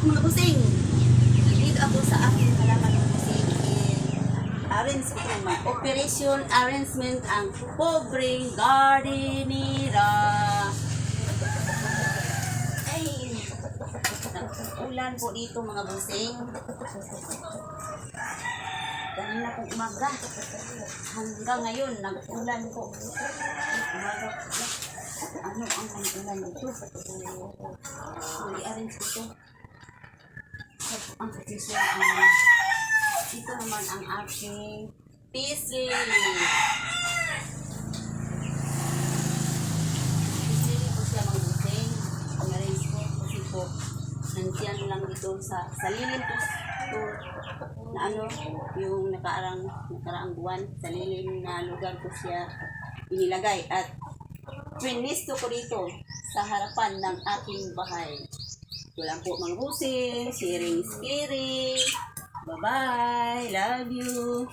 mga busing. Nandito ako sa aking halaman mga busing. Arrange ko naman. Operation arrangement ang pobreng gardenera. Ay, ulan po dito mga busing. Kanina pong umaga. Hanggang ngayon, nag-ulan po. Umaga po. Ano ang ulan dito? I-arrange ko ito. Ang position ito naman ang aking peace lily. Peace lily po siya mga busing. Ang-arrange ko kasi po nandiyan lang dito sa lilim po ito na ano, yung nakaraang buwan sa lilim na lugar ko siya inilagay at pinisto ko dito sa harapan ng aking bahay. Ito lang po mga busing, sharing is caring. Bye-bye, love you.